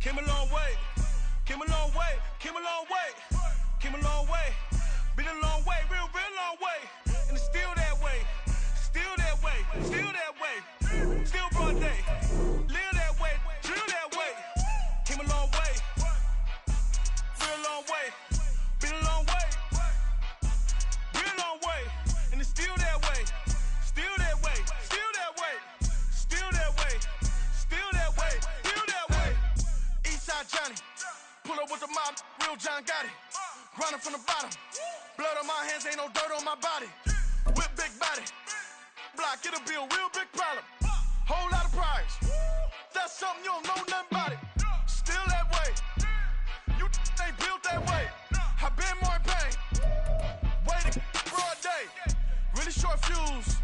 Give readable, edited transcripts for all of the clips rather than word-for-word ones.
Came a long way, came a long way, came a long way, came a long way. Been a long way, real long way. And it's still that way, still that way, still that way. Still broad day, live that way, drill that way. Came a long way, real long way. Been a long way, real long way. And it's still that way, still that way, still that way, still that way, still that way, still that way. Eastside Johnny, pull up with the mob, real John Gotti. Grinding from the bottom, blood on my hands, ain't no dirt on my body. Whip big body, block, it'll be a real big problem. Whole lot of prize, that's something you don't know nothing about it. Still that way, you ain't built that way. I been more in pain, waiting broad day. Really short fuse,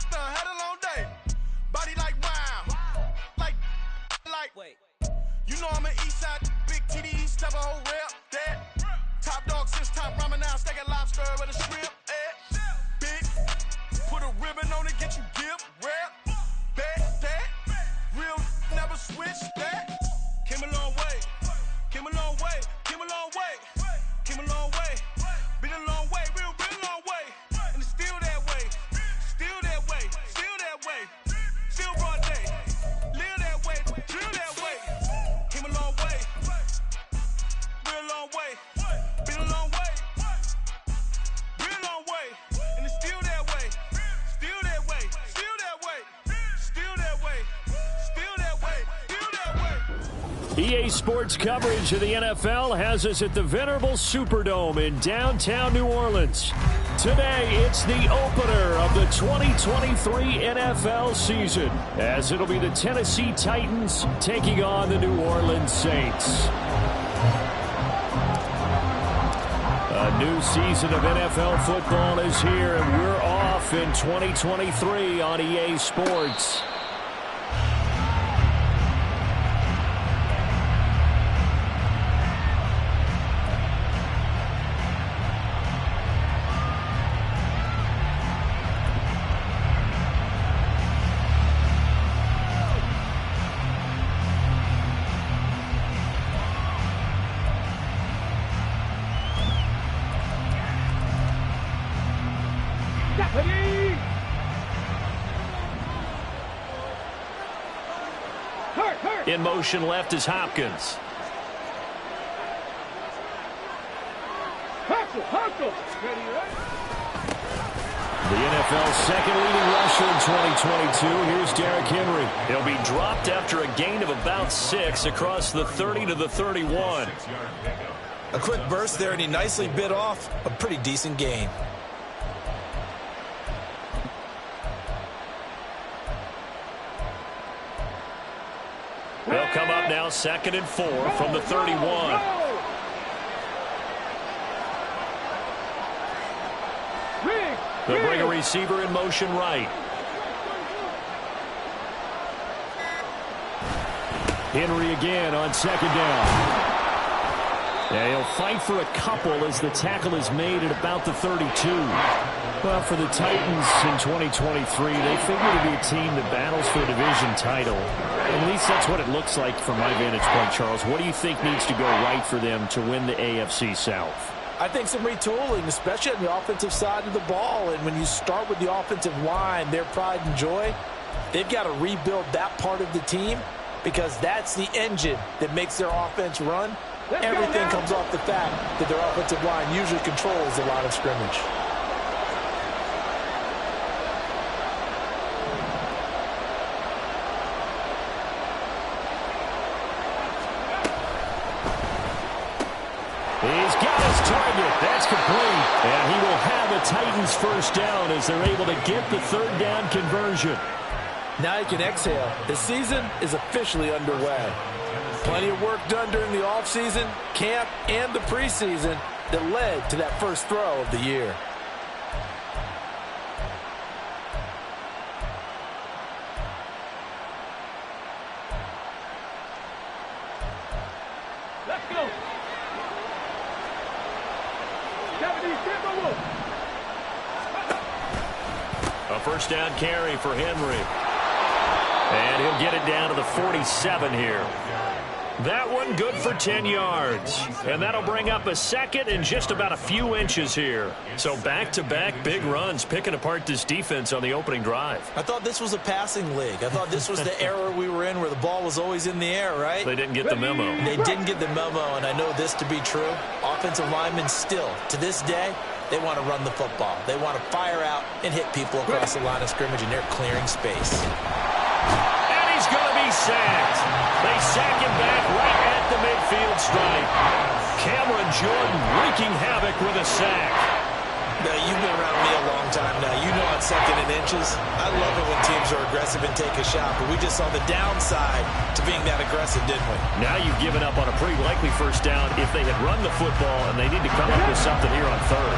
had a long day. Body like wow, like. Wait. You know I'm an Eastside, big TDs, type of whole rep, that. Top dog since top ramen now, stacking lobster with a shrimp, big, put a ribbon on it, get you give, rap, that, real, never switch, that. Came a long way, came a long way, came a long way, came a long way, been a long way, real long way, and it's still that way, still that way, still that way, still broad day, live that way, drill that way, came a long way, real long way. Been a long way, real long way, and it's still that way, still that way, still that way, still that way, still that way, still that way. EA Sports coverage of the NFL has us at the Venerable Superdome in downtown New Orleans. Today, it's the opener of the 2023 NFL season, as it'll be the Tennessee Titans taking on the New Orleans Saints. A new season of NFL football is here, and we're off in 2023 on EA Sports. In motion left is Hopkins. The NFL's second leading rusher in 2022. Here's Derrick Henry. He'll be dropped after a gain of about 6 across the 30 to the 31. A quick burst there, and he nicely bit off a pretty decent gain. They'll come up now 2nd and 4 from the 31. They'll bring a receiver in motion right. Henry again on 2nd down. Yeah, he'll fight for a couple as the tackle is made at about the 32. Well, for the Titans in 2023, they figure to be a team that battles for a division title. At least that's what it looks like from my vantage point, Charles. What do you think needs to go right for them to win the AFC South? I think some retooling, especially on the offensive side of the ball. And when you start with the offensive line, their pride and joy, they've got to rebuild that part of the team because that's the engine that makes their offense run. Everything comes off the fact that their offensive line usually controls the line of scrimmage. He's got his target. That's complete. And he will have a Titans first down as they're able to get the 3rd down conversion. Now you can exhale. The season is officially underway. Plenty of work done during the offseason, camp, and the preseason that led to that first throw of the year. Let's go. A first down carry for Henry. And he'll get it down to the 47 here. That one good for 10 yards. And that'll bring up a second and just about a few inches here. So back-to-back big runs picking apart this defense on the opening drive. I thought this was a passing league. I thought this was the era we were in where the ball was always in the air, right? They didn't get the memo. They didn't get the memo, and I know this to be true. Offensive linemen still, to this day, they want to run the football. They want to fire out and hit people across the line of scrimmage, and they're clearing space. And he's going to be sacked. They sack him back right at the midfield stripe. Cameron Jordan wreaking havoc with a sack. Now, you've been around me a long time now. You know on second and inches, I love it when teams are aggressive and take a shot, but we just saw the downside to being that aggressive, didn't we? Now you've given up on a pretty likely first down if they had run the football, and they need to come up with something here on third.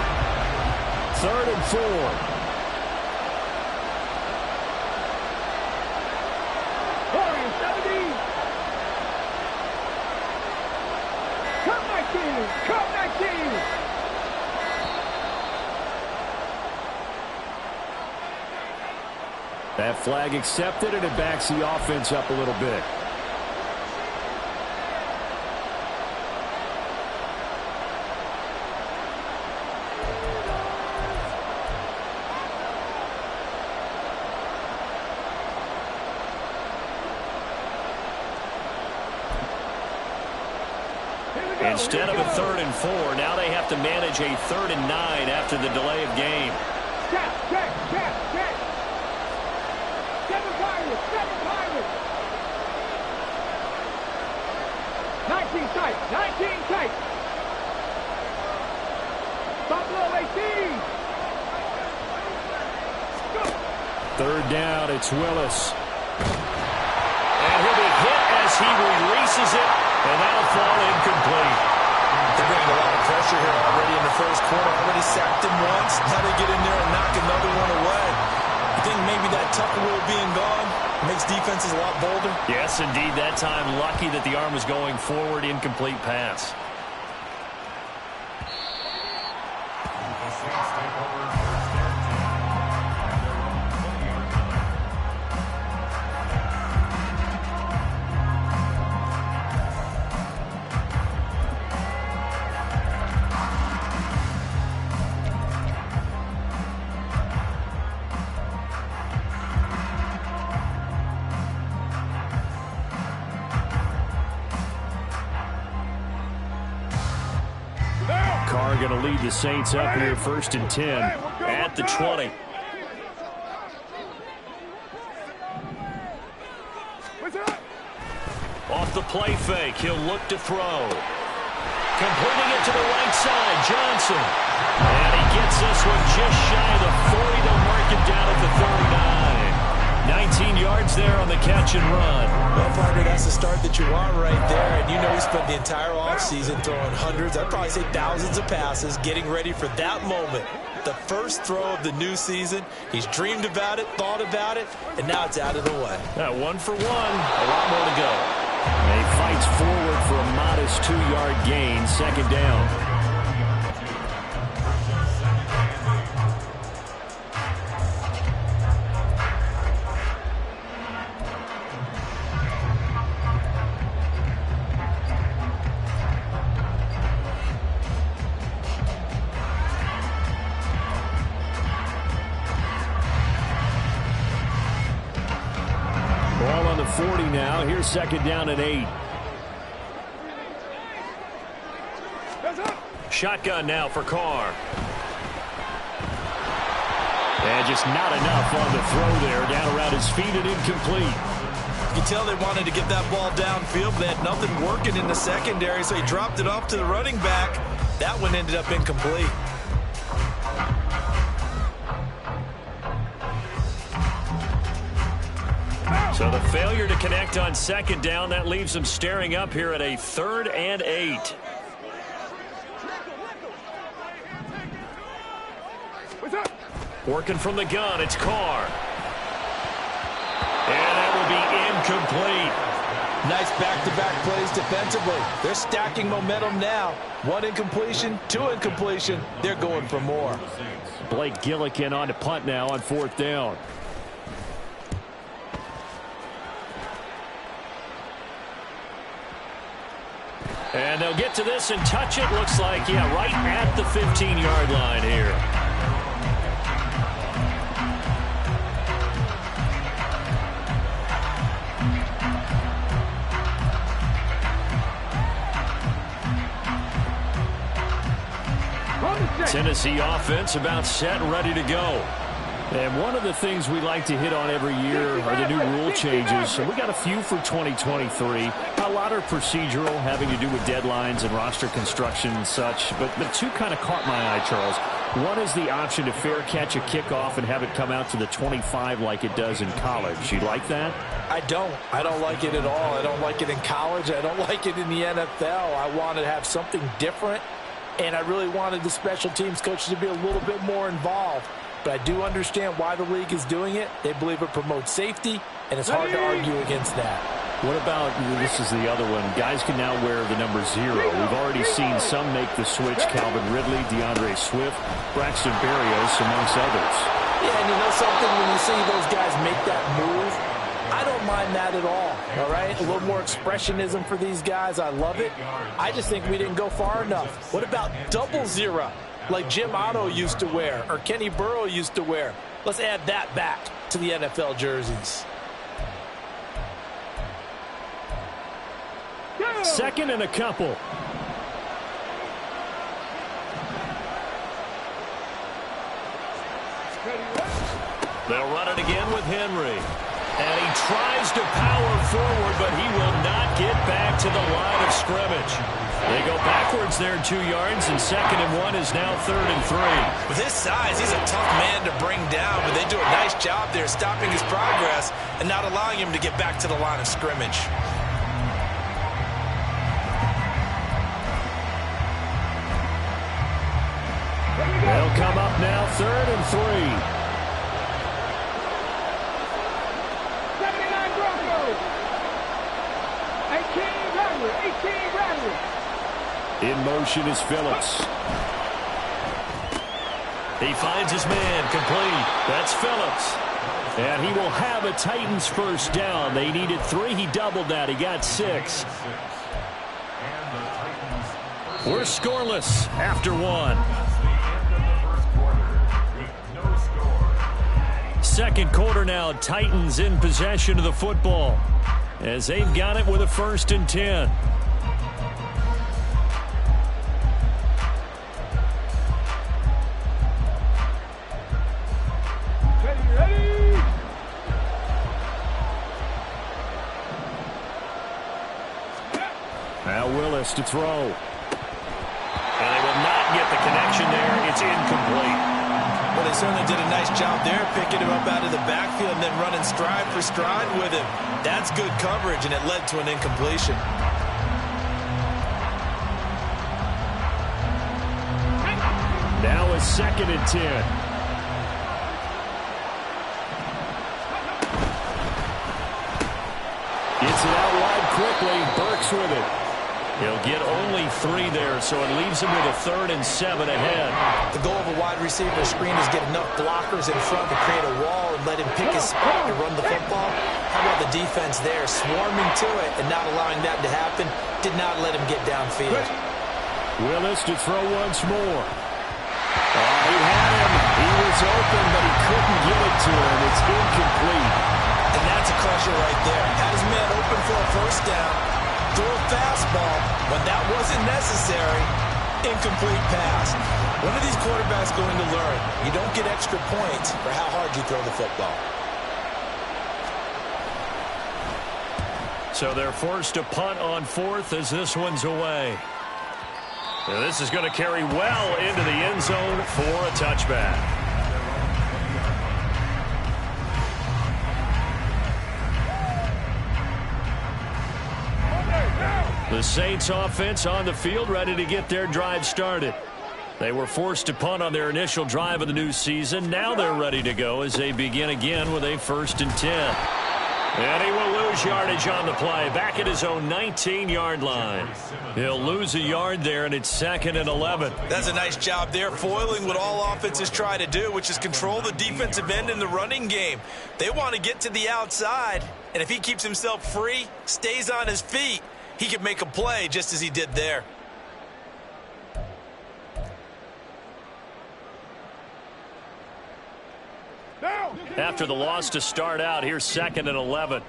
3rd and 4. That flag accepted, and it backs the offense up a little bit. Instead of a 3rd and 4, now they have to manage a 3rd and 9 after the delay of game. Check. 7 Pirates. 19 tight. Buffalo 18. 3rd down, it's Willis. And he'll be hit as he releases it, and that'll fall incomplete. They're bringing a lot of pressure here already in the first quarter. Already sacked him once. Now they get in there and knock another one away. I think maybe that Tucker rule being gone makes defenses a lot bolder. Yes, indeed. That time, lucky that the arm was going forward. Incomplete pass. Carr going to lead the Saints up here 1st and 10 at the 20. Off the play fake, he'll look to throw. Completing it to the right side, Johnson. And he gets this one just shy of the 40. They'll mark it down at the 39. 19 yards there on the catch and run. Well, partner, that's the start that you want right there. And you know he spent the entire offseason throwing hundreds, I'd probably say thousands of passes, getting ready for that moment. The first throw of the new season. He's dreamed about it, thought about it, and now it's out of the way. 1 for 1. A lot more to go. And he fights forward for a modest 2-yard gain, 2nd down. Ball on the 40 now. Here's 2nd down and 8. Shotgun now for Carr. And just not enough on the throw there. Down around his feet and incomplete. You can tell they wanted to get that ball downfield. They had nothing working in the secondary, so he dropped it off to the running back. That one ended up incomplete. So the failure to connect on 2nd down, that leaves them staring up here at a 3rd and 8. Working from the gun, it's Carr. And that will be incomplete. Nice back-to-back plays defensively. They're stacking momentum now. 1 incompletion, 2 incompletion. They're going for more. Blake Gillikin on to punt now on 4th down. And they'll get to this and touch it. Looks like, yeah, right at the 15-yard line here. Tennessee offense about set and ready to go. And one of the things we like to hit on every year are the new rule changes. So we got a few for 2023. A lot are procedural, having to do with deadlines and roster construction and such. But the two kind of caught my eye, Charles. One is the option to fair catch a kickoff and have it come out to the 25 like it does in college. You like that? I don't like it at all. I don't like it in college. I don't like it in the NFL. I want to have something different. And I really wanted the special teams coaches to be a little bit more involved. But I do understand why the league is doing it. They believe it promotes safety, and it's hard to argue against that. What about, this is the other one, guys can now wear the number 0. We've already seen some make the switch, Calvin Ridley, DeAndre Swift, Braxton Berrios, amongst others. Yeah, and you know something, when you see those guys make that move, I don't mind that at all right? A little more expressionism for these guys. I love it. I just think we didn't go far enough. What about double 0, like Jim Otto used to wear or Kenny Burrow used to wear? Let's add that back to the NFL jerseys. Second and a couple. They'll run it again with Henry. And he tries to power forward, but he will not get back to the line of scrimmage. They go backwards there 2 yards, and 2nd and 1 is now 3rd and 3. With his size, he's a tough man to bring down, but they do a nice job there stopping his progress and not allowing him to get back to the line of scrimmage. They'll come up now 3rd and 3. In motion is Phillips. He finds his man, complete. That's Phillips. And he will have a Titans first down. They needed 3. He doubled that. He got 6. We're scoreless after 1. Second quarter now. Titans in possession of the football as they've got it with a 1st and 10. Now Willis to throw. And they will not get the connection there. It's incomplete. Well, they certainly did a nice job there, picking him up out of the backfield and then running stride for stride with him. That's good coverage, and it led to an incompletion. Now a 2nd and 10. Gets it out wide quickly. Burks with it. He'll get only 3 there, so it leaves him with a 3rd and 7 ahead. The goal of a wide receiver screen is get enough blockers in front to create a wall and let him pick his spot to run the football. How about the defense there, swarming to it and not allowing that to happen? Did not let him get downfield. Willis to throw once more. He had him. He was open, but he couldn't get it to him. It's incomplete. And that's a crusher right there. Had his man open for a first down. Threw a fastball when that wasn't necessary. Incomplete pass. When are these quarterbacks going to learn? You don't get extra points for how hard you throw the football. So they're forced to punt on 4th as this one's away. Now this is going to carry well into the end zone for a touchback. The Saints offense on the field, ready to get their drive started. They were forced to punt on their initial drive of the new season. Now they're ready to go as they begin again with a 1st and 10. And he will lose yardage on the play, back at his own 19-yard line. He'll lose a yard there, and it's 2nd and 11. That's a nice job there, foiling what all offenses try to do, which is control the defensive end in the running game. They want to get to the outside, and if he keeps himself free, stays on his feet, he could make a play just as he did there. After the loss to start out, here's 2nd and 11.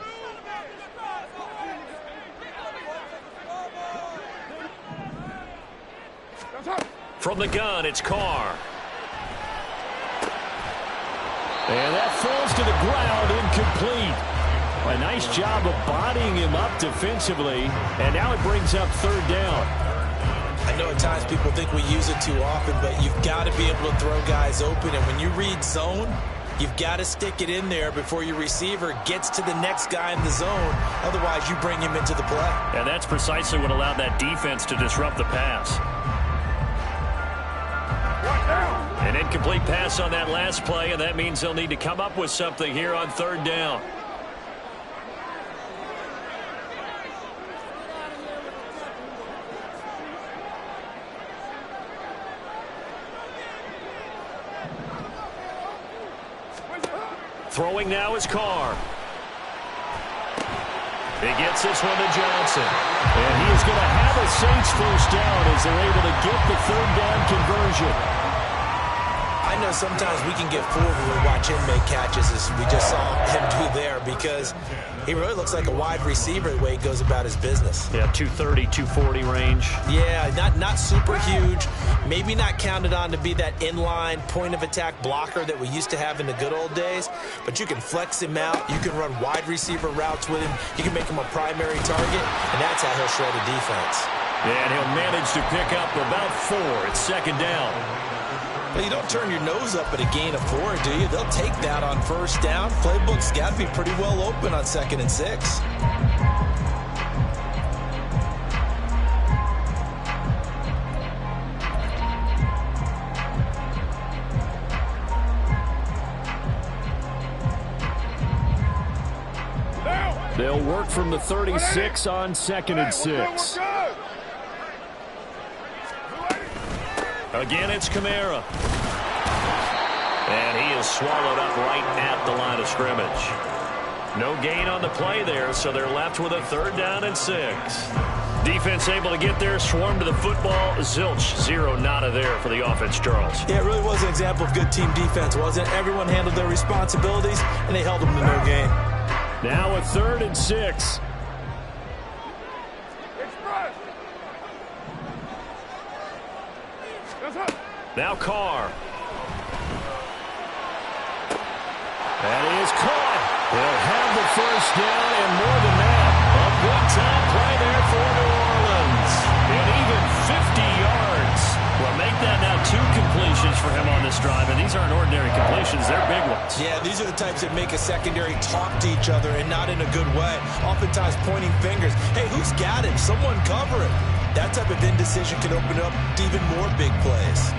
From the gun, it's Carr. And that falls to the ground, incomplete. A nice job of bodying him up defensively, and now it brings up 3rd down. I know at times people think we use it too often, but you've got to be able to throw guys open, and when you read zone, you've got to stick it in there before your receiver gets to the next guy in the zone. Otherwise, you bring him into the play. And that's precisely what allowed that defense to disrupt the pass. An incomplete pass on that last play, and that means they'll need to come up with something here on 3rd down. Throwing now is Carr. He gets this one to Johnson. And he is going to have a Saints 1st down as they're able to get the 3rd down conversion. I know sometimes we can get fooled when we watch him make catches, as we just saw him do there, because he really looks like a wide receiver the way he goes about his business. Yeah, 230, 240 range. Yeah, not super huge. Maybe not counted on to be that inline point-of-attack blocker that we used to have in the good old days, but you can flex him out. You can run wide receiver routes with him. You can make him a primary target, and that's how he'll shred a defense. And he'll manage to pick up about 4 at 2nd down. Well, you don't turn your nose up at a gain of 4, do you? They'll take that on 1st down. Playbook's got to be pretty well open on 2nd and 6. They'll work from the 36 on 2nd and 6. Again, it's Kamara. And he is swallowed up right at the line of scrimmage. No gain on the play there, so they're left with a 3rd down and 6. Defense able to get there, swarm to the football. Zilch, 0 nada there for the offense, Charles. Yeah, it really was an example of good team defense, wasn't it? Everyone handled their responsibilities, and they held them to no gain. Now a 3rd and 6. Now Carr. That is caught. They'll have the 1st down and more than that. A big-time play there for New Orleans. And even 50 yards. Well, make that now 2 completions for him on this drive. And these aren't ordinary completions. They're big ones. Yeah, these are the types that make a secondary talk to each other and not in a good way. Oftentimes pointing fingers. Hey, who's got him? Someone cover him. That type of indecision can open up even more big plays.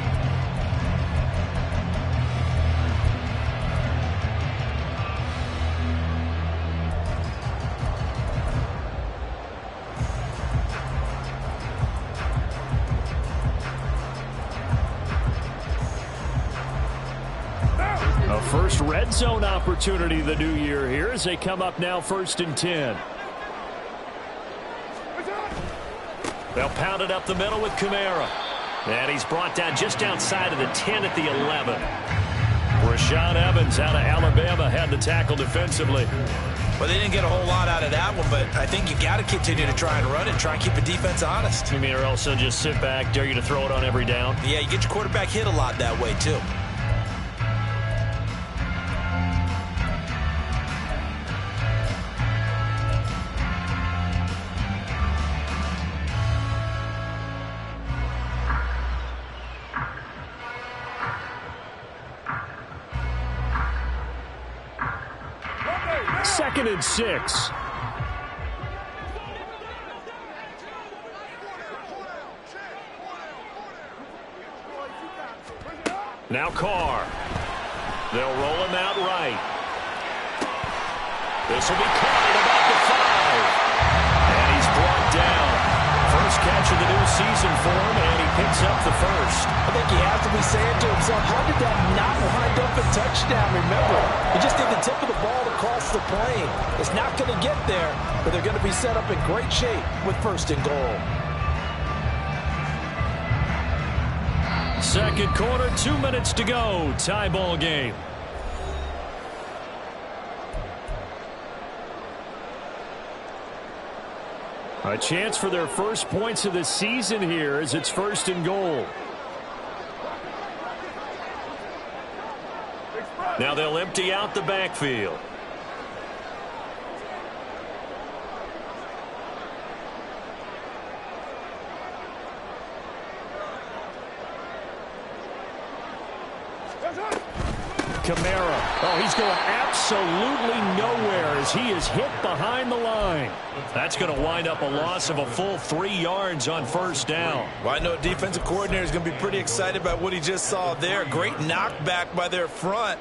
A first red zone opportunity the new year here as they come up now 1st and 10. They'll pound it up the middle with Kamara. And he's brought down just outside of the 10 at the 11. Rashaan Evans out of Alabama had the tackle defensively. Well, they didn't get a whole lot out of that one, but I think you got to continue to try and run it, try and keep the defense honest. You mean, or else they'll just sit back, dare you to throw it on every down? Yeah, you get your quarterback hit a lot that way, too. Second and 6. Now Carr. They'll roll him out right. This will be caught at about the 5. And he's brought down. First catch of the new season for him, and he picks up the first. I think he has to be saying to himself, how did that not wind up a touchdown? Remember, he just did the tip of the ball across the plane. It's not going to get there, but they're going to be set up in great shape with first and goal. Second quarter, 2 minutes to go. Tie ball game. A chance for their first points of the season here as it's first and goal. Now they'll empty out the backfield. Kamara. Oh, he's going absolutely nowhere as he is hit behind the line. That's going to wind up a loss of a full 3 yards on first down. Well, I know defensive coordinator is going to be pretty excited about what he just saw there. Great knockback by their front.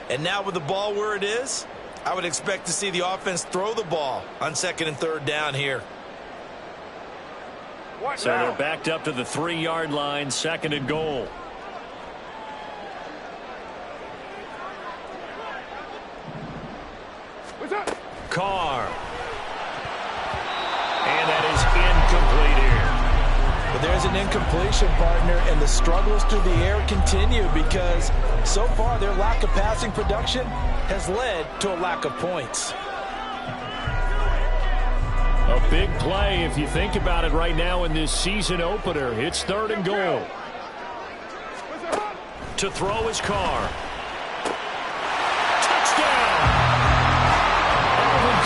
And now with the ball where it is, I would expect to see the offense throw the ball on second and third down here. So they're backed up to the 3-yard line, second and goal. Carr. And that is incomplete here. But there's an incompletion, partner, and the struggles through the air continue because so far their lack of passing production has led to a lack of points. A big play if you think about it right now in this season opener. It's third and goal. To throw is Carr.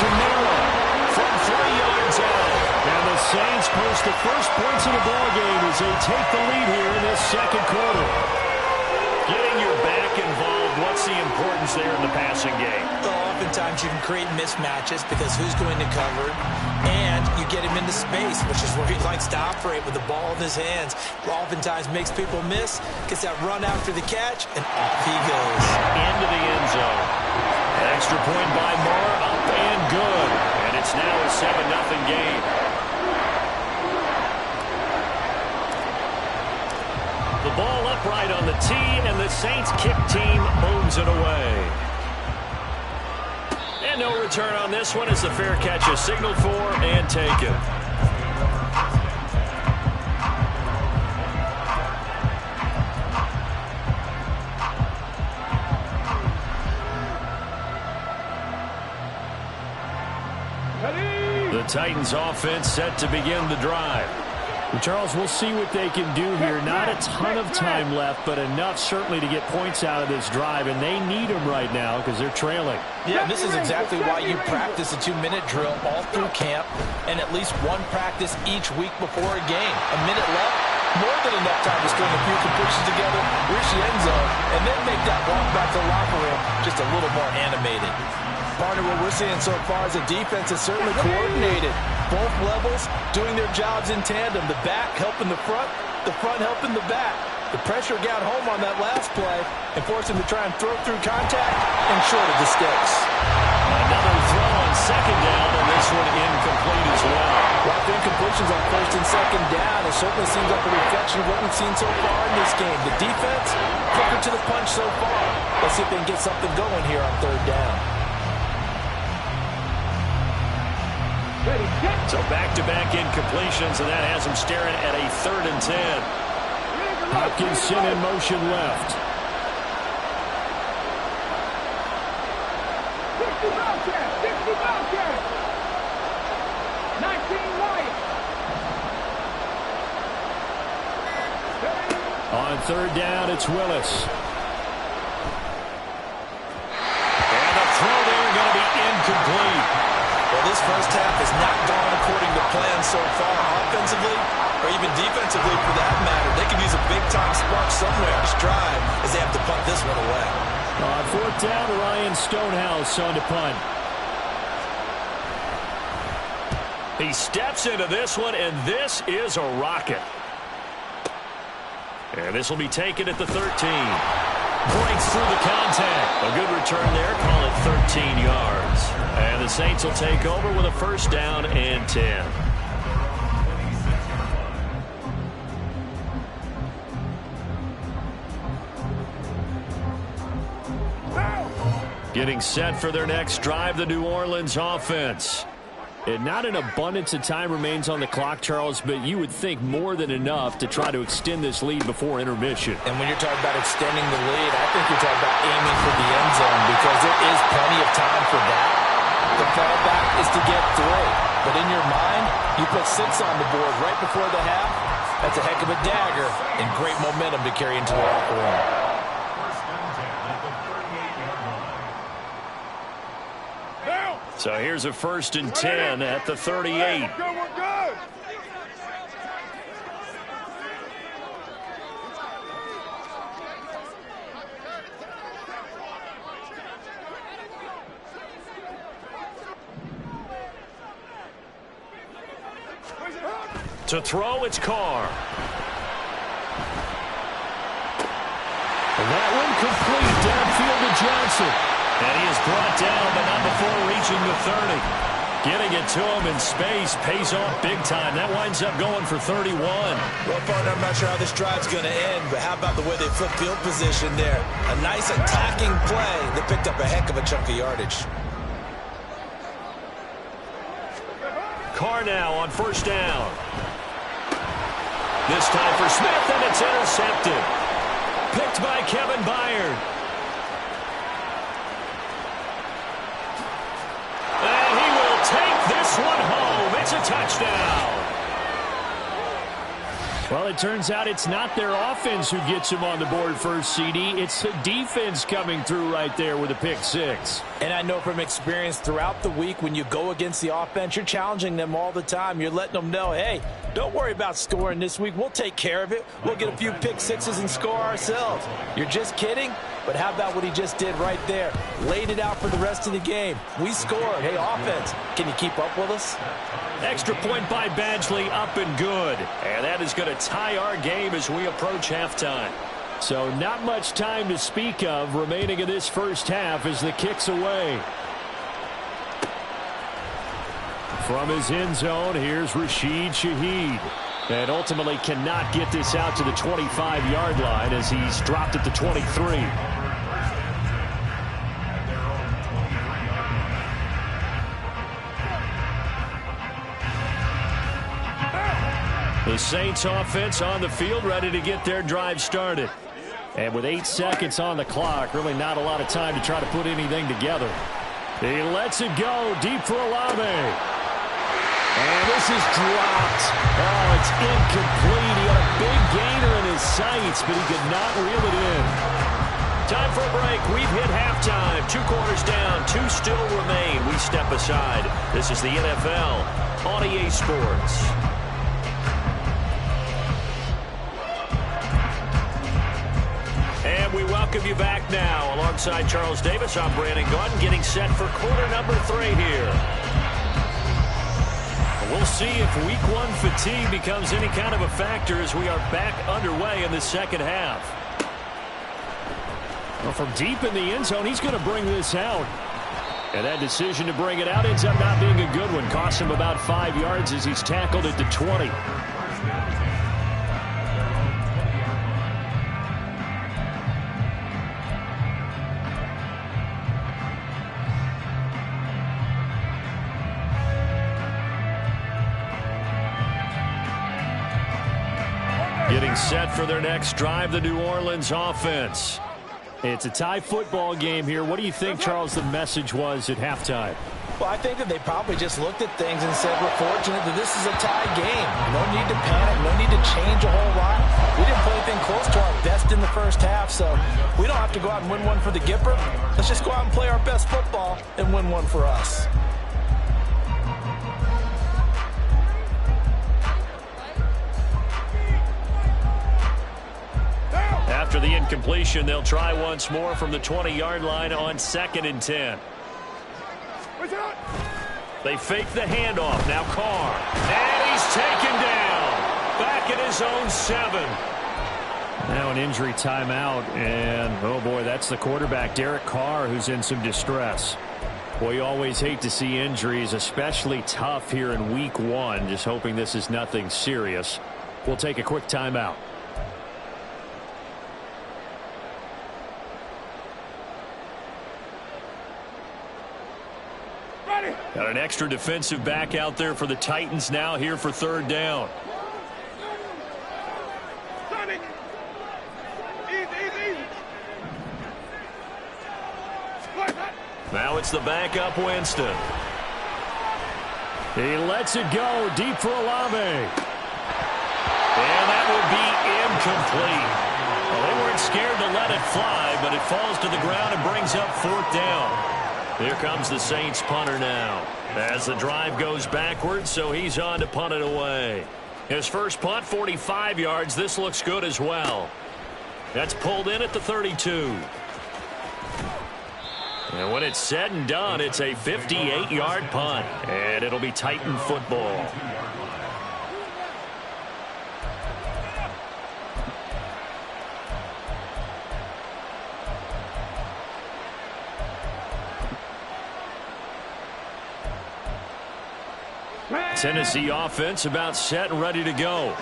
Kamara from 3 yards out. And the Saints post the first points in the ballgame as they take the lead here in this second quarter. Getting your back involved, what's the importance there in the passing game? Well, oftentimes you can create mismatches because who's going to cover, and you get him into space, which is where he likes to operate with the ball in his hands. Oftentimes makes people miss, gets that run after the catch, and off he goes. Into the end zone. An extra point by Moore, up and good. And it's now a 7-0 game. The ball upright on the tee, and the Saints kick team moves it away. And no return on this one as the fair catch is signaled for and taken. The Titans offense set to begin the drive. Well, Charles, we'll see what they can do here. Not a ton of time left, but enough certainly to get points out of this drive, and they need them right now because they're trailing. Yeah, this is exactly why you practice a 2-minute drill all through camp and at least one practice each week before a game. A minute left, more than enough time to string a few completions together, reach the end zone, and then make that walk back to the locker room just a little more animated. Partner, what we're seeing so far is the defense is certainly coordinated. Both levels doing their jobs in tandem. The back helping the front helping the back. The pressure got home on that last play and forced him to try and throw through contact and short of the sticks. Another throw on second down, and this one incomplete as well. Lots of incompletions on first and second down. It certainly seems like a reflection of what we've seen so far in this game. The defense, quicker to the punch so far. Let's see if they can get something going here on third down. So back-to-back incompletions, and that has them staring at a 3rd and 10. Hopkinson in motion left. 60 Bobcats, 60 Bobcats. 19 Lions. On third down, it's Willis. And the throw there going to be incomplete. Well, this first half has not gone according to plan so far offensively or even defensively for that matter. They could use a big-time spark somewhere to drive as they have to punt this one away. On fourth down, Ryan Stonehouse on to punt. He steps into this one, and this is a rocket. And this will be taken at the 13. Breaks through the contact. A good return there. Call it 13 yards. And the Saints will take over with a first down and 10. Getting set for their next drive, the New Orleans offense. And not an abundance of time remains on the clock, Charles, but you would think more than enough to try to extend this lead before intermission. And when you're talking about extending the lead, I think you're talking about aiming for the end zone because there is plenty of time for that. The fallback is to get 3. But in your mind, you put 6 on the board right before the half. That's a heck of a dagger and great momentum to carry into the locker room. So here's a 1st and 10 at the 38. We're good. To throw, it's Carr. And that one complete downfield to Johnson. And he is brought down, but not before reaching the 30. Getting it to him in space pays off big time. That winds up going for 31. Well, partner, I'm not sure how this drive's going to end, but how about the way they flip field position there? A nice attacking play that picked up a heck of a chunk of yardage. Carr now on 1st down. This time for Smith, and it's intercepted. Picked by Kevin Byard. And he will take this one home. It's a touchdown. Well, it turns out it's not their offense who gets him on the board first, CD. It's the defense coming through right there with a pick 6. And I know from experience throughout the week, when you go against the offense, you're challenging them all the time. You're letting them know, hey, don't worry about scoring this week. We'll take care of it. We'll get a few pick 6s and score ourselves. You're just kidding? But how about what he just did right there? Laid it out for the rest of the game. We scored. Hey, offense, can you keep up with us? Extra point by Badgley, up and good. And that is going to tie our game as we approach halftime. So not much time to speak of remaining in this first half as the kick's away. From his end zone, here's Rashid Shaheed. And ultimately cannot get this out to the 25-yard line as he's dropped at the 23. The Saints offense on the field, ready to get their drive started. And with 8 seconds on the clock, really not a lot of time to try to put anything together. He lets it go deep for Olave. And this is dropped. Oh, it's incomplete. He had a big gainer in his sights, but he could not reel it in. Time for a break. We've hit halftime. 2 quarters down. 2 still remain. We step aside. This is the NFL on EA Sports. And we welcome you back now. Alongside Charles Davis, I'm Brandon Gaudin, getting set for quarter number 3 here. We'll see if week 1 fatigue becomes any kind of a factor as we are back underway in the second half. Well, from deep in the end zone, he's going to bring this out. And that decision to bring it out ends up not being a good one. Costs him about 5 yards as he's tackled at the 20. Getting set for their next drive, the New Orleans offense. It's a tie football game here. What do you think, Charles, the message was at halftime? Well, I think that they probably just looked at things and said, we're fortunate that this is a tie game. No need to panic. No need to change a whole lot. We didn't play anything close to our best in the first half, so we don't have to go out and win one for the Gipper. Let's just go out and play our best football and win one for us. After the incompletion, they'll try once more from the 20-yard line on 2nd and 10. They fake the handoff. Now Carr. And he's taken down. Back at his own 7. Now an injury timeout. And, oh boy, that's the quarterback, Derek Carr, who's in some distress. Boy, you always hate to see injuries, especially tough here in week 1. Just hoping this is nothing serious. We'll take a quick timeout. Got an extra defensive back out there for the Titans now here for third down. Sonic. Easy. Now it's the backup Winston. He lets it go deep for Olave. And that will be incomplete. Well, they weren't scared to let it fly, but it falls to the ground and brings up fourth down. Here comes the Saints punter now. As the drive goes backwards, so he's on to punt it away. His first punt, 45 yards. This looks good as well. That's pulled in at the 32. And when it's said and done, it's a 58-yard punt. And it'll be Titan football. Tennessee offense about set and ready to go.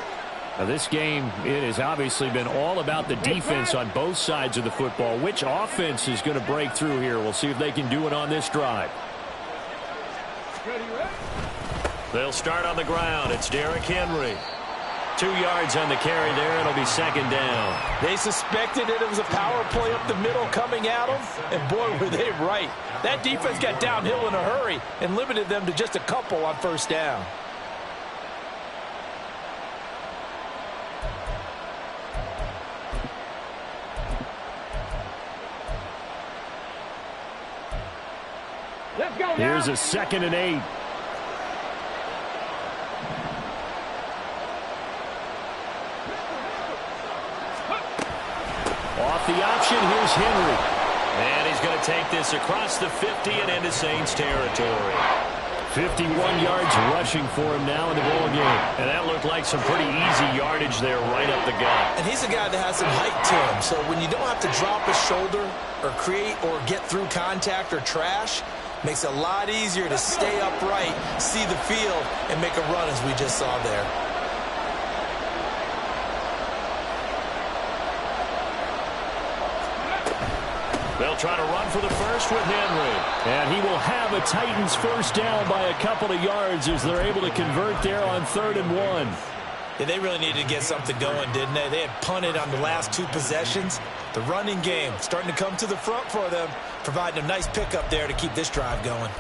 Now this game, it has obviously been all about the defense on both sides of the football. Which offense is going to break through here? We'll see if they can do it on this drive. They'll start on the ground. It's Derrick Henry. 2 yards on the carry there. It'll be second down. They suspected that it was a power play up the middle coming at them, and boy, were they right. That defense got downhill in a hurry and limited them to just a couple on first down. Let's go now. Here's a 2nd and 8. Off the option, here's Henry. And he's going to take this across the 50 and into Saints territory. 51 yards rushing for him now in the ball game. And that looked like some pretty easy yardage there right up the gut. And he's a guy that has some height to him. So when you don't have to drop a shoulder or create or get through contact or trash, makes it a lot easier to stay upright, see the field, and make a run as we just saw there. They'll try to run for the first with Henry. And he will have a Titans first down by a couple of yards as they're able to convert there on 3rd and 1. Yeah, they really needed to get something going, didn't they? They had punted on the last 2 possessions. The running game starting to come to the front for them, providing a nice pickup there to keep this drive going.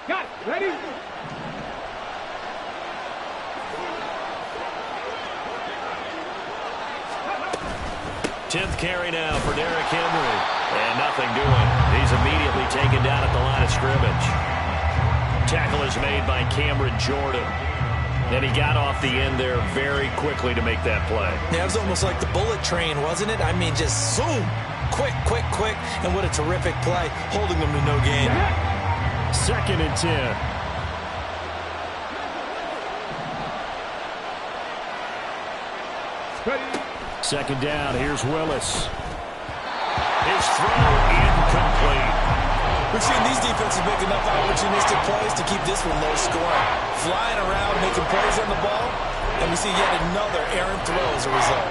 Got it. Ready? 10th carry now for Derrick Henry. And nothing doing. He's immediately taken down at the line of scrimmage. Tackle is made by Cameron Jordan. And he got off the end there very quickly to make that play. Yeah, it was almost like the bullet train, wasn't it? I mean, just zoom. Quick. And what a terrific play, holding them to no gain. 2nd and 10. Second down, here's Willis. His throw incomplete. We've seen these defenses make enough opportunistic plays to keep this one low scoring. Flying around, making plays on the ball, and we see yet another errant throw as a result.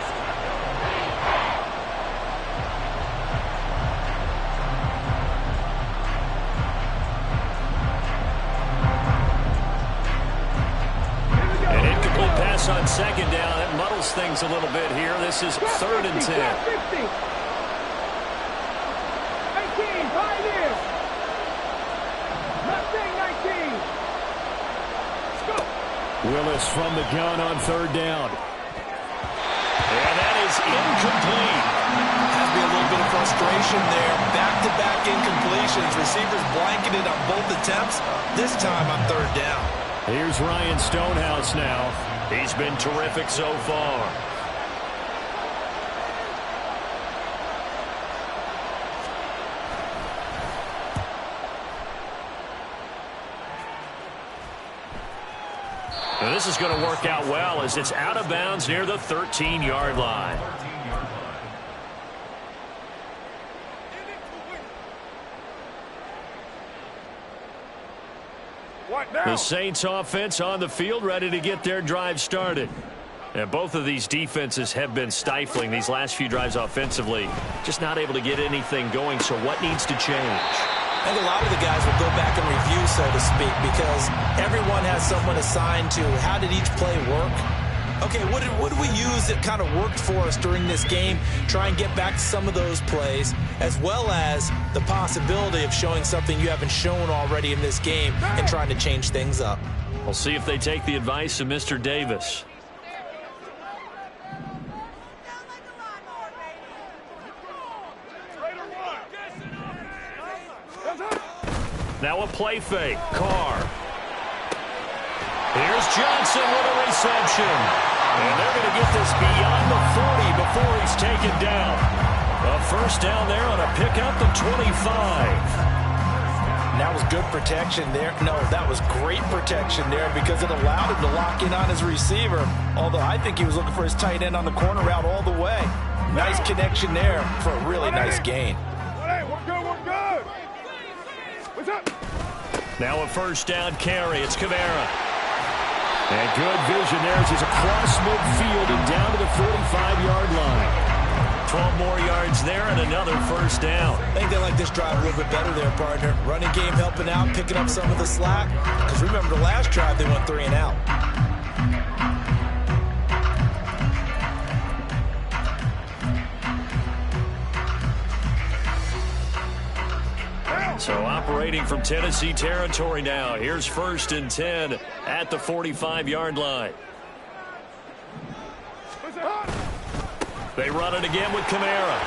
An incomplete pass on second down. That muddles things a little bit here. This is 3rd and 10. 50. 18, 5 years. Mustang 19. Let's go. Willis from the gun on 3rd down. And that is incomplete. Has to be a little bit of frustration there. Back-to-back incompletions. Receivers blanketed on both attempts. This time on 3rd down. Here's Ryan Stonehouse now. He's been terrific so far. And this is going to work out well as it's out of bounds near the 13-yard line. What now? The Saints offense on the field ready to get their drive started. And both of these defenses have been stifling these last few drives offensively. Just not able to get anything going, so what needs to change? I think a lot of the guys will go back and review, so to speak, because everyone has someone assigned to how did each play work. Okay, what did we use that kind of worked for us during this game? Try and get back to some of those plays, as well as the possibility of showing something you haven't shown already in this game and trying to change things up. We'll see if they take the advice of Mr. Davis. Now a play fake. Carr. Here's Johnson with a reception. And they're going to get this beyond the 40 before he's taken down. A first down there on a pickup of 25. That was good protection there. No, that was great protection there because it allowed him to lock in on his receiver. Although I think he was looking for his tight end on the corner route all the way. Nice connection there for a really nice gain. Hey, we're good, we're good. What's up? Now a first down carry. It's Kamara. And good vision there as he's across midfield and down to the 45-yard line. 12 more yards there and another first down. I think they like this drive a little bit better there, partner. Running game helping out, picking up some of the slack. Because remember the last drive, they went 3 and out. So operating from Tennessee territory now. Here's 1st and 10 at the 45-yard line. They run it again with Kamara.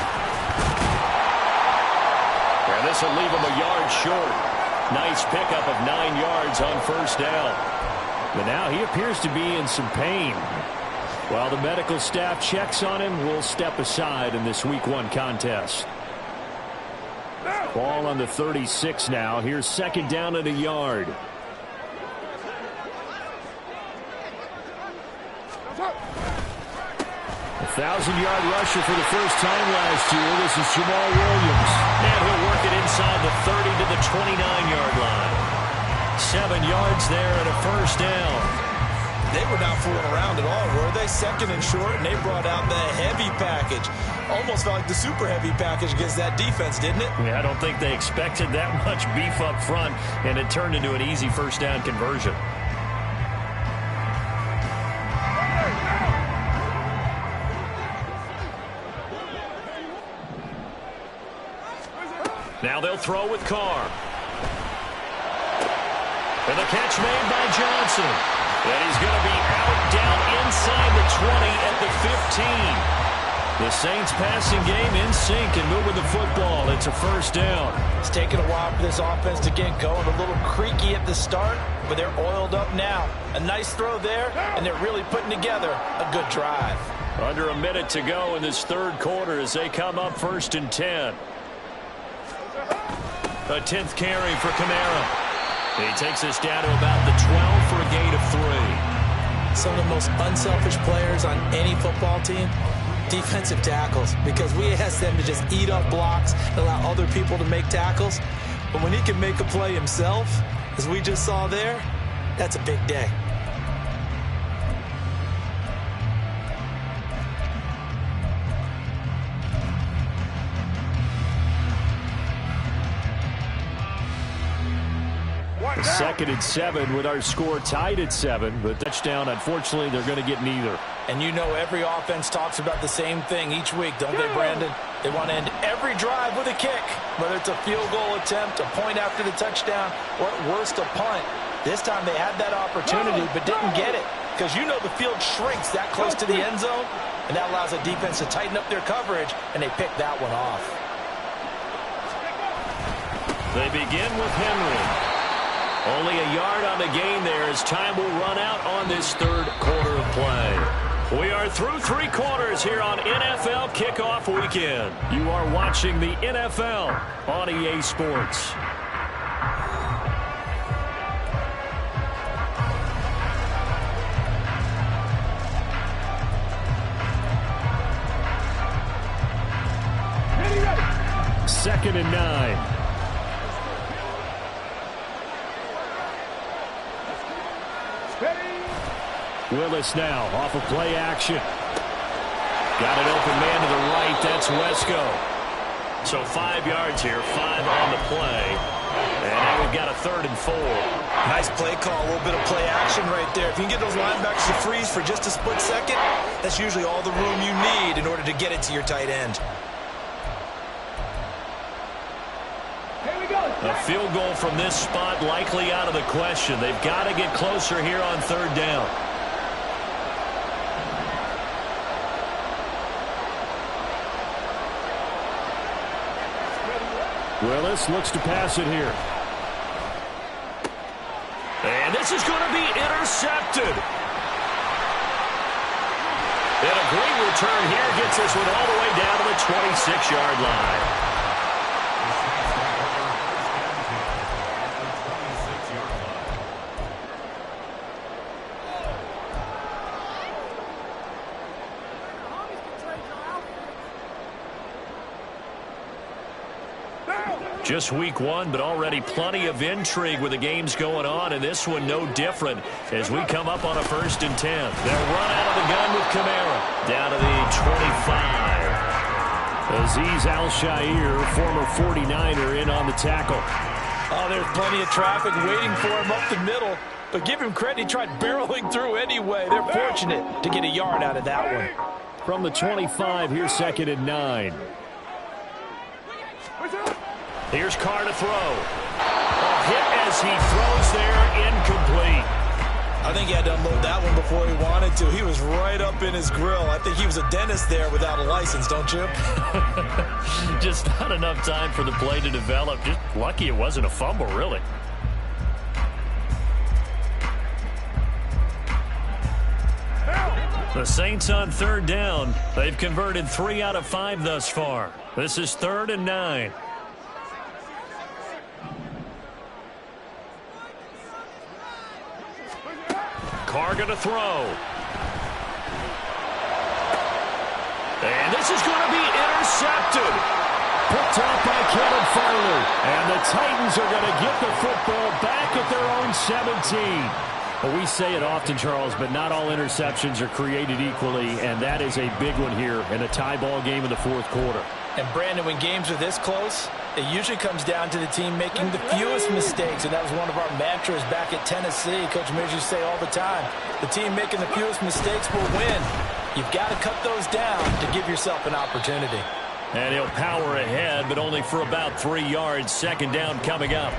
And this will leave him a yard short. Nice pickup of 9 yards on first down. But now he appears to be in some pain. While the medical staff checks on him, we'll step aside in this Week 1 contest. Ball on the 36 now. Here's 2nd down and a yard. A 1,000-yard rusher for the first time last year. This is Jamal Williams. And he'll work it inside the 30 to the 29-yard line. 7 yards there and a first down. They were not fooling around at all, were they? 2nd and short, and they brought out the heavy package. Almost felt like the super heavy package against that defense, didn't it? Yeah, I don't think they expected that much beef up front, and it turned into an easy first down conversion. Now they'll throw with Carr. And the catch made by Johnson. And he's going to be out down inside the 20 at the 15. The Saints passing game in sync and moving the football. It's a first down. It's taken a while for this offense to get going. A little creaky at the start, but they're oiled up now. A nice throw there, and they're really putting together a good drive. Under a minute to go in this 3rd quarter as they come up 1st and 10. A 10th carry for Kamara. He takes us down to about the 12 for a gain of 3. Some of the most unselfish players on any football team, defensive tackles, because we ask them to just eat up blocks and allow other people to make tackles. But when he can make a play himself, as we just saw there, that's a big day. Second and 7 with our score tied at 7, but touchdown, unfortunately, they're going to get neither. And you know every offense talks about the same thing each week, don't they, Brandon? They want to end every drive with a kick, whether it's a field goal attempt, a point after the touchdown, or at worst, a punt. This time they had that opportunity but didn't get it because you know the field shrinks that close to the end zone, and that allows the defense to tighten up their coverage, and they pick that one off. They begin with Henry. Only a yard on the gain there as time will run out on this 3rd quarter of play. We are through 3 quarters here on NFL Kickoff Weekend. You are watching the NFL on EA Sports. Second and 9. Willis now off of play action. Got an open man to the right. That's Wesco. So 5 yards here, 5 on the play. And now we've got a 3rd and 4. Nice play call, a little bit of play action right there. If you can get those linebackers to freeze for just a split second, that's usually all the room you need in order to get it to your tight end. A field goal from this spot likely out of the question. They've got to get closer here on 3rd down. Willis looks to pass it here. And this is going to be intercepted. And a great return here gets this one all the way down to the 26-yard line. Just week 1, but already plenty of intrigue with the games going on, and this one no different as we come up on a 1st and 10. They'll run out of the gun with Kamara down to the 25. Azeez Al-Shaair, former 49er, in on the tackle. Oh, there's plenty of traffic waiting for him up the middle, but give him credit, he tried barreling through anyway. They're fortunate to get a yard out of that one. From the 25, here's 2nd and 9. Here's Carr to throw. A hit as he throws there, incomplete. I think he had to unload that one before he wanted to. He was right up in his grill. I think he was a dentist there without a license, don't you? Just not enough time for the play to develop. Just lucky it wasn't a fumble, really. The Saints on 3rd down. They've converted 3 out of 5 thus far. This is 3rd and 9. Carr going to throw. And this is going to be intercepted. Picked off by Caleb Farley. And the Titans are going to get the football back at their own 17. Well, we say it often, Charles, but not all interceptions are created equally, and that is a big one here in a tie ball game in the 4th quarter. And, Brandon, when games are this close, it usually comes down to the team making the fewest mistakes, and that was one of our mantras back at Tennessee. Coach Mears used to say all the time, the team making the fewest mistakes will win. You've got to cut those down to give yourself an opportunity. And he'll power ahead, but only for about 3 yards. 2nd down coming up.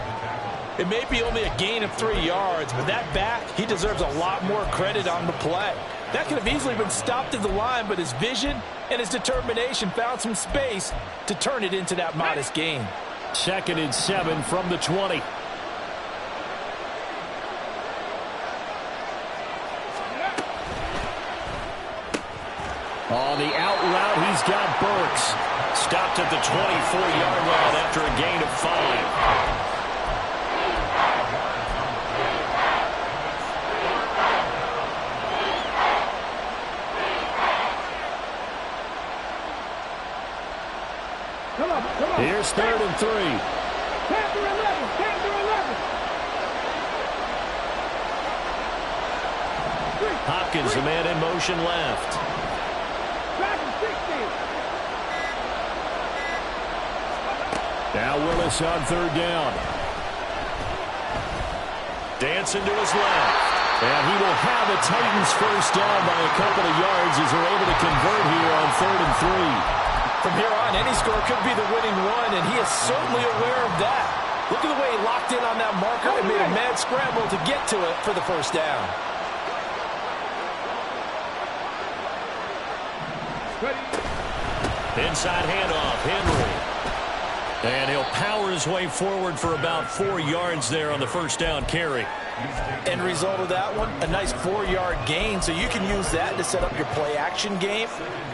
It may be only a gain of 3 yards, but that back, he deserves a lot more credit on the play. That could have easily been stopped at the line, but his vision and his determination found some space to turn it into that modest gain. 2nd and 7 from the 20. On the out route, he's got Burks. Stopped at the 24-yard line after a gain of 5. Here's 3rd and 3. Panther 11, Panther 11. Hopkins, the man in motion left. Now Willis on 3rd down. Dancing to his left. And he will have the Titans 1st down by a couple of yards as they're able to convert here on 3rd and 3. From here on, any score could be the winning one, and he is certainly aware of that. Look at the way he locked in on that marker and made a mad scramble to get to it for the 1st down. Inside handoff, Henry. And he'll power his way forward for about 4 yards there on the 1st down carry. End result of that one, a nice 4-yard gain, so you can use that to set up your play-action game,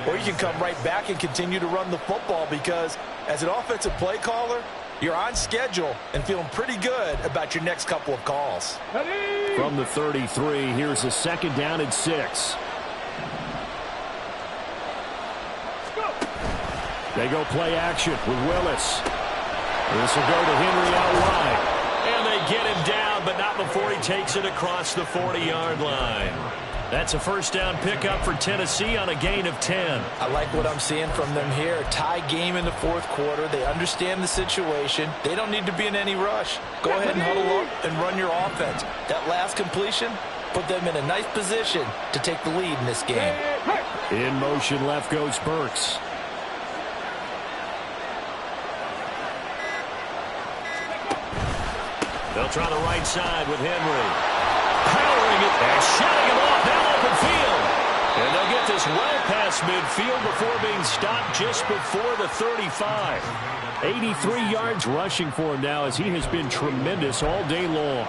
or you can come right back and continue to run the football because as an offensive play caller, you're on schedule and feeling pretty good about your next couple of calls. From the 33, here's a 2nd down and 6. They go play action with Willis. This will go to Henry out wide. And they get him down, but not before he takes it across the 40-yard line. That's a first down pickup for Tennessee on a gain of 10. I like what I'm seeing from them here. Tie game in the fourth quarter. They understand the situation. They don't need to be in any rush. Go ahead and huddle up and run your offense. That last completion put them in a nice position to take the lead in this game. In motion, left goes Burks. They'll try the right side with Henry. Powering it and shutting him off down open field. And they'll get this well past midfield before being stopped just before the 35. 83 yards rushing for him now as he has been tremendous all day long.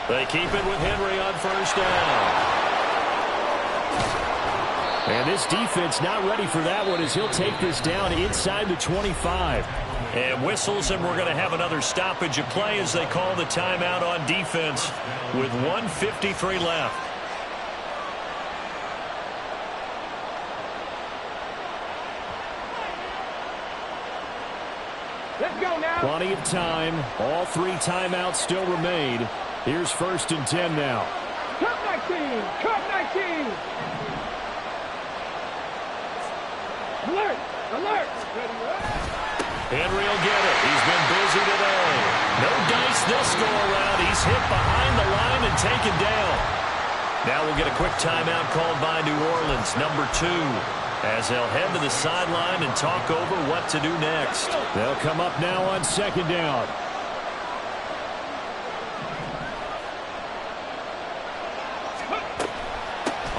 They keep it with Henry on first down. And this defense not ready for that one as he'll take this down inside the 25. And whistles, and we're going to have another stoppage of play as they call the timeout on defense with 1:53 left. Let's go now. Plenty of time. All three timeouts still remain. Here's 1st and 10 now. Cut 19. Cut 19. Alert. Alert. Henry will get it. He's been busy today. No dice this go around. He's hit behind the line and taken down. Now we'll get a quick timeout called by New Orleans, number 2, as they'll head to the sideline and talk over what to do next. They'll come up now on 2nd down.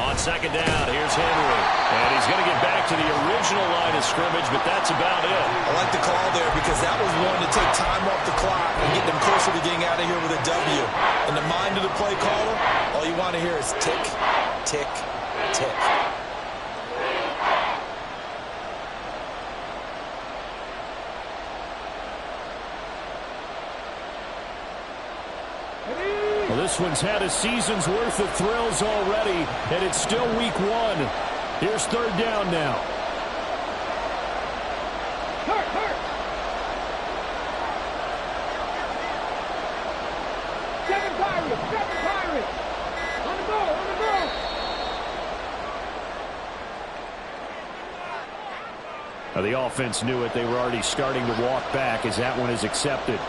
On 2nd down, here's Henry. And he's going to get back to the original line of scrimmage, but that's about it. I like the call there because that was one to take time off the clock and get them closer to getting out of here with a W. In the mind of the play caller, all you want to hear is tick, tick, tick. Well, this one's had a season's worth of thrills already, and it's still week 1. Here's 3rd down now. Hurt, hurt. 7 Pirates. 7 Pirates. On the ball, on the ball. Now, the offense knew it. They were already starting to walk back as that one is accepted.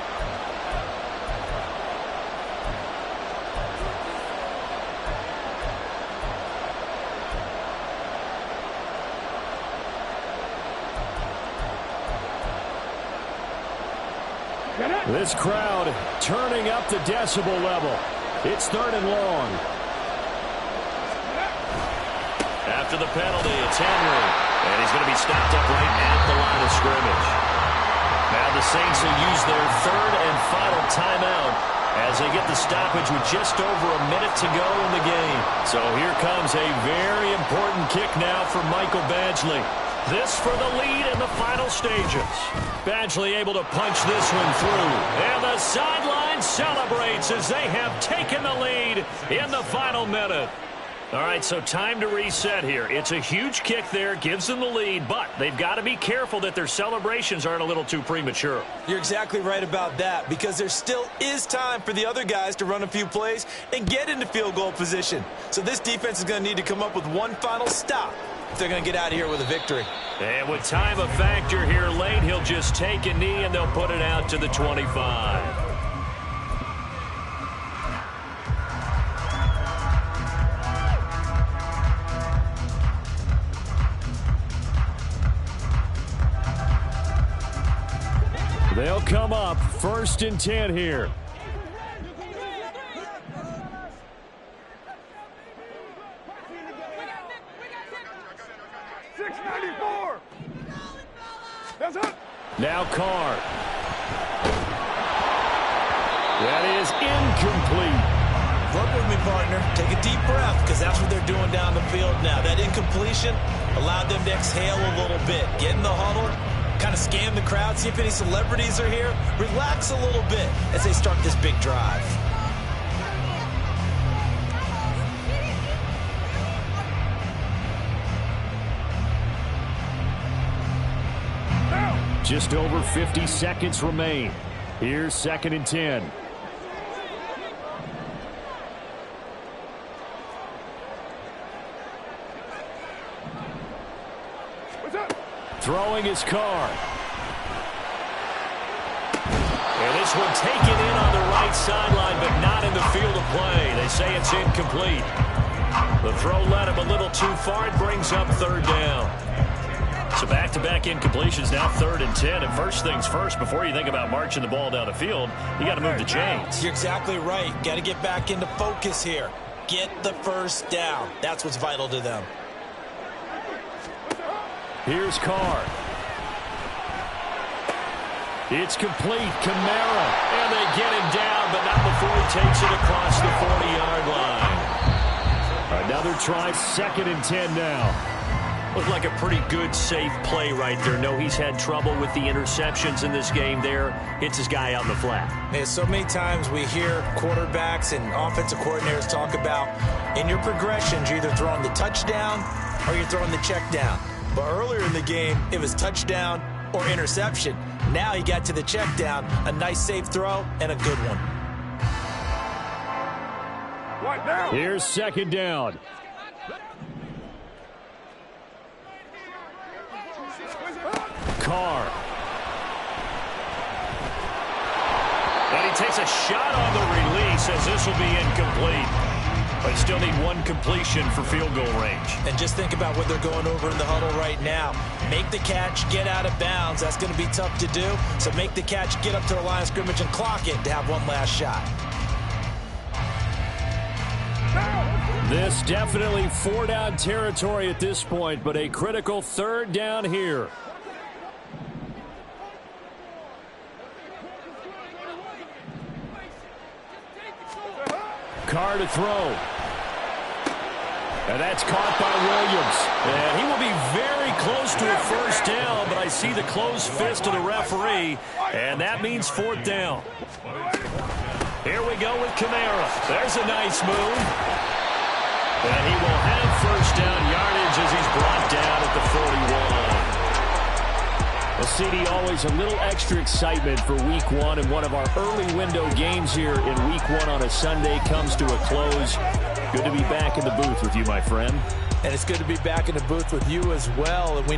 This crowd turning up the decibel level. It's 3rd and long. After the penalty, it's Henry. And he's going to be stopped up right at the line of scrimmage. Now the Saints will use their 3rd and final timeout as they get the stoppage with just over a minute to go in the game. So here comes a very important kick now for Michael Badgley. This for the lead in the final stages. Badgley able to punch this one through. And the sideline celebrates as they have taken the lead in the final minute. All right, so time to reset here. It's a huge kick there, gives them the lead, but they've got to be careful that their celebrations aren't a little too premature. You're exactly right about that because there still is time for the other guys to run a few plays and get into field goal position. So this defense is going to need to come up with one final stop if they're going to get out of here with a victory. And with time a factor here late, he'll just take a knee and they'll put it out to the 25. They'll come up 1st and 10 here. Now Carr. That is incomplete. Work with me, partner. Take a deep breath, because that's what they're doing down the field now. That incompletion allowed them to exhale a little bit. Get in the huddle, kind of scan the crowd, see if any celebrities are here. Relax a little bit as they start this big drive. Just over 50 seconds remain. Here's 2nd and 10. Throwing his Carr. And this one taken in on the right sideline, but not in the field of play. They say it's incomplete. The throw led him a little too far. It brings up 3rd down. So back-to-back incompletions, now 3rd and 10. And first things first, before you think about marching the ball down the field, you got to move the chains. You're exactly right. Got to get back into focus here. Get the first down. That's what's vital to them. Here's Carr. It's complete. Kamara. And they get him down, but not before he takes it across the 40-yard line. Another try, 2nd and 10 now. Looked like a pretty good, safe play right there. No, he's had trouble with the interceptions in this game there. Hits his guy out in the flat. Yeah, so many times we hear quarterbacks and offensive coordinators talk about in your progressions, you're either throwing the touchdown or you're throwing the check down. But earlier in the game, it was touchdown or interception. Now he got to the check down, a nice safe throw, and a good one. Here's 2nd down. Carr. And he takes a shot on the release as this will be incomplete. But still need one completion for field goal range. And just think about what they're going over in the huddle right now. Make the catch, get out of bounds. That's going to be tough to do. So make the catch, get up to the line of scrimmage, and clock it to have one last shot. This definitely 4-down territory at this point, but a critical 3rd down here. Carr to throw. And that's caught by Williams. And he will be very close to a first down, but I see the closed fist of the referee, and that means 4th down. Here we go with Kamara. There's a nice move. And he will have first down yardage as he's brought down at the 41. Well, CD, always a little extra excitement for Week 1, and one of our early window games here in Week 1 on a Sunday comes to a close. Good to be back in the booth with you, my friend. And it's good to be back in the booth with you as well. And we